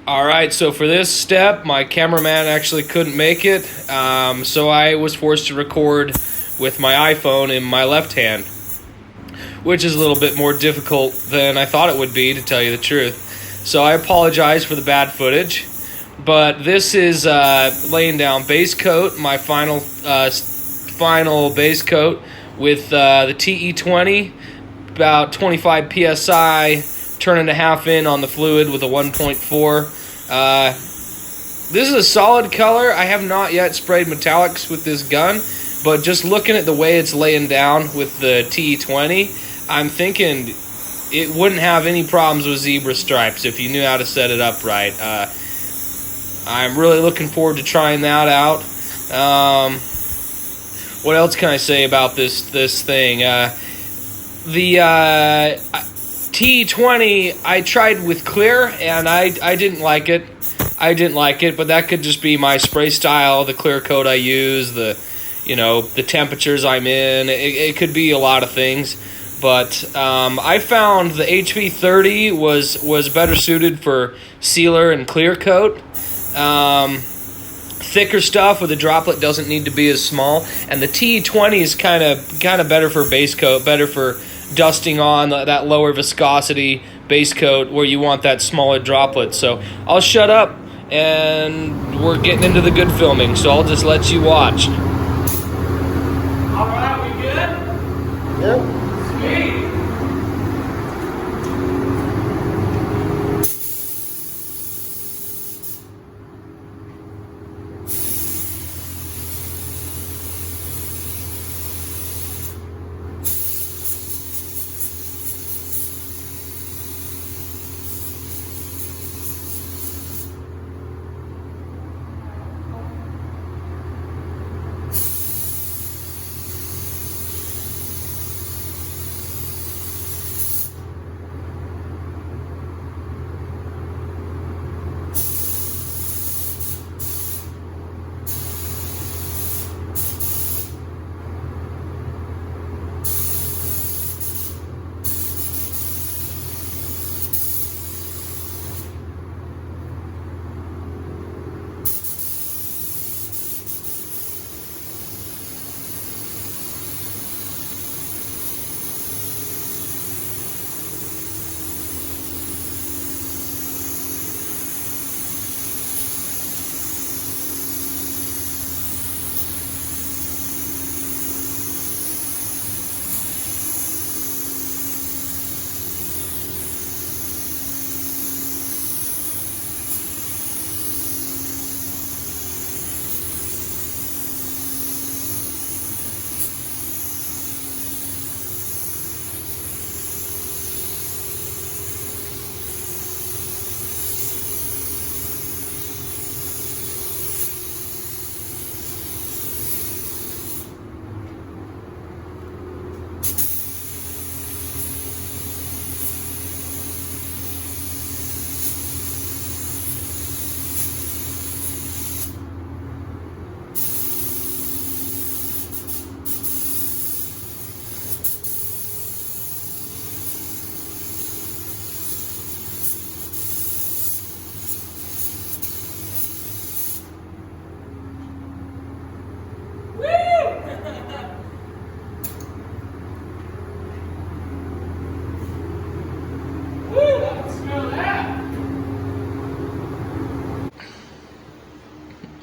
All right, so for this step, my cameraman actually couldn't make it, so I was forced to record with my iPhone in my left hand, which is a little bit more difficult than I thought it would be, to tell you the truth. So I apologize for the bad footage, but this is laying down base coat, my final base coat with the TE20, about 25 PSI, turning a half in on the fluid with a 1.4. This is a solid color. I have not yet sprayed metallics with this gun, but just looking at the way it's laying down with the TE20, I'm thinking it wouldn't have any problems with zebra stripes if you knew how to set it up right. I'm really looking forward to trying that out. What else can I say about this thing? The TE20 I tried with clear, and I didn't like it. But that could just be my spray style, the clear coat I use, the temperatures I'm in. It could be a lot of things. But I found the HV30 was better suited for sealer and clear coat. Thicker stuff with a droplet doesn't need to be as small, and the TE20 is kind of better for base coat, better for dusting on that lower viscosity base coat where you want that smaller droplet. So I'll shut up, and we're getting into the good filming, so I'll just let you watch. All right, we good? Yep. Sweet.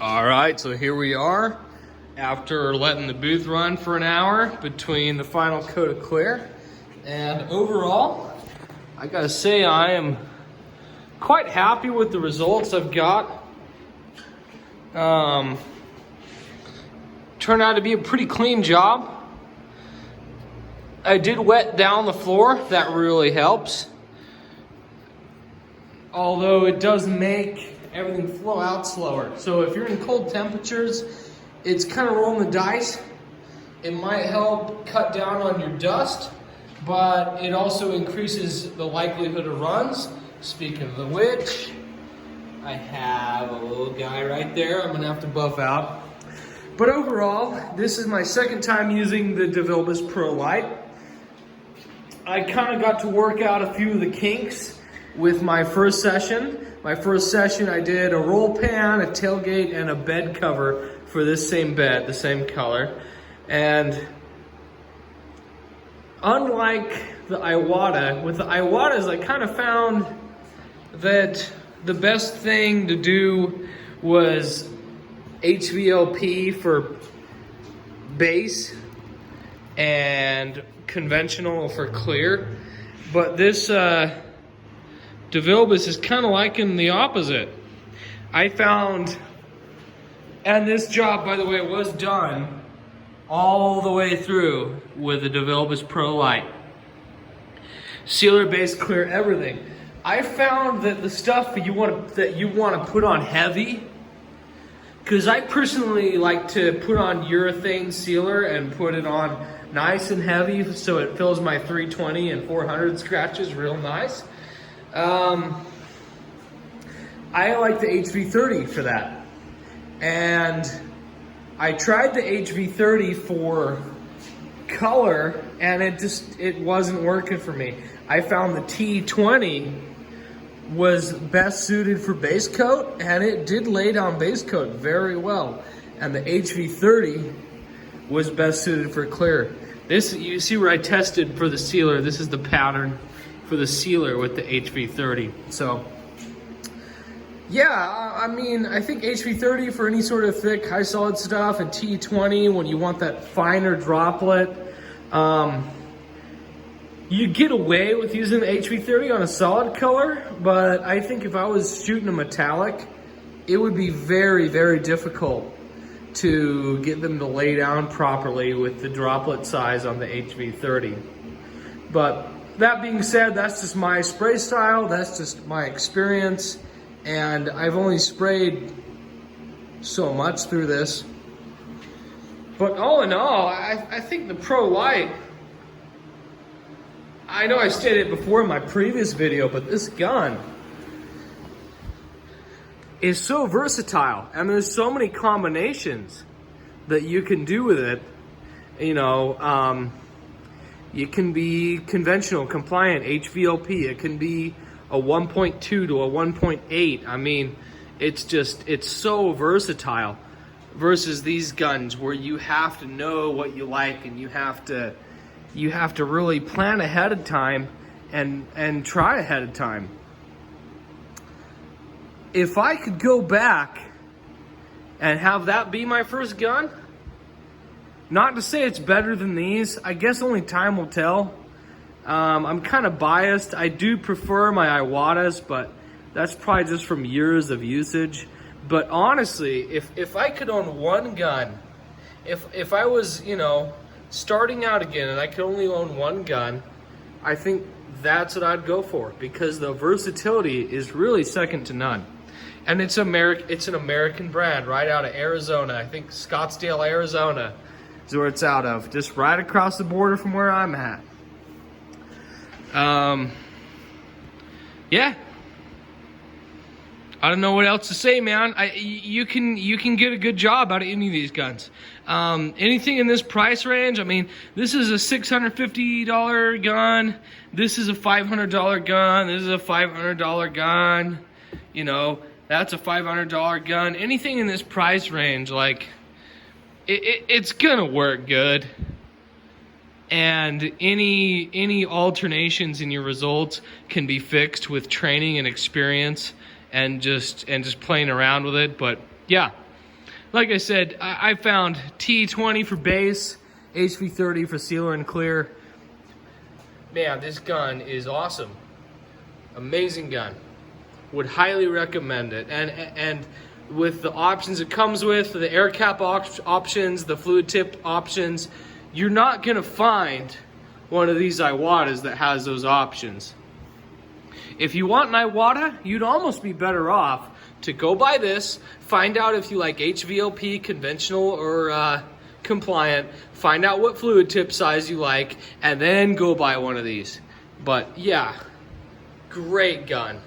All right, so here we are after letting the booth run for an hour between the final coat of clear. And overall, I gotta say I am quite happy with the results I've got. Turned out to be a pretty clean job. I did wet down the floor, that really helps. Although it does make everything flow out slower. So if you're in cold temperatures, it's kind of rolling the dice. It might help cut down on your dust, but it also increases the likelihood of runs. Speaking of the which, I have a little guy right there I'm gonna have to buff out. But overall, this is my second time using the Devilbiss Prolite. I kind of got to work out a few of the kinks with my first session. My first session, I did a roll pan, a tailgate, and a bed cover for this same bed, the same color. And unlike the Iwata, with the Iwatas, I kind of found that the best thing to do was HVLP for base and conventional for clear. But this Devilbiss is kind of liking the opposite. I found, and this job, by the way, was done all the way through with the Devilbiss Prolite. Sealer, base, clear, everything. I found that the stuff that you want to put on heavy, because I personally like to put on urethane sealer and put it on nice and heavy so it fills my 320 and 400 scratches real nice. I like the HV30 for that. And I tried the HV30 for color and it wasn't working for me. I found the TE20 was best suited for base coat, and it did lay down base coat very well. And the HV30 was best suited for clear. This, you see where I tested for the sealer, this is the pattern for the sealer with the HV30. So, yeah, I mean, I think HV30 for any sort of thick, high solid stuff, and TE20 when you want that finer droplet. You get away with using the HV30 on a solid color, but I think if I was shooting a metallic, it would be very, very difficult to get them to lay down properly with the droplet size on the HV30. But that being said, that's just my spray style, that's just my experience, and I've only sprayed so much through this. But all in all, I think the Prolite, I know I stated it before in my previous video, but this gun is so versatile, and there's so many combinations that you can do with it. You know, you can be conventional, compliant, HVLP. It can be a 1.2 to a 1.8. I mean, it's so versatile versus these guns where you have to know what you like and you have to really plan ahead of time and try ahead of time. If I could go back and have that be my first gun, not to say it's better than these, I guess only time will tell. I'm kind of biased. I do prefer my Iwatas, but that's probably just from years of usage. But honestly, if I could own one gun, if I was, you know, starting out again and I could only own one gun, I think that's what I'd go for, because the versatility is really second to none. And it's an American brand right out of Arizona. I think Scottsdale, Arizona is where it's out of, just right across the border from where I'm at. Yeah, I don't know what else to say, man. You can get a good job out of any of these guns. Anything in this price range, I mean, this is a $650 gun. This is a $500 gun. This is a $500 gun. You know, that's a $500 gun. Anything in this price range, like, it's gonna work good. And any alternations in your results can be fixed with training and experience and just playing around with it. But yeah, like I said, I found TE20 for base, HV30 for sealer and clear. Man, this gun is awesome. Amazing gun. Would highly recommend it. And with the options it comes with, the air cap options, the fluid tip options, you're not gonna find one of these Iwatas that has those options. If you want an Iwata, you'd almost be better off to go buy this, find out if you like HVLP, conventional or compliant, find out what fluid tip size you like, and then go buy one of these. But yeah, great gun.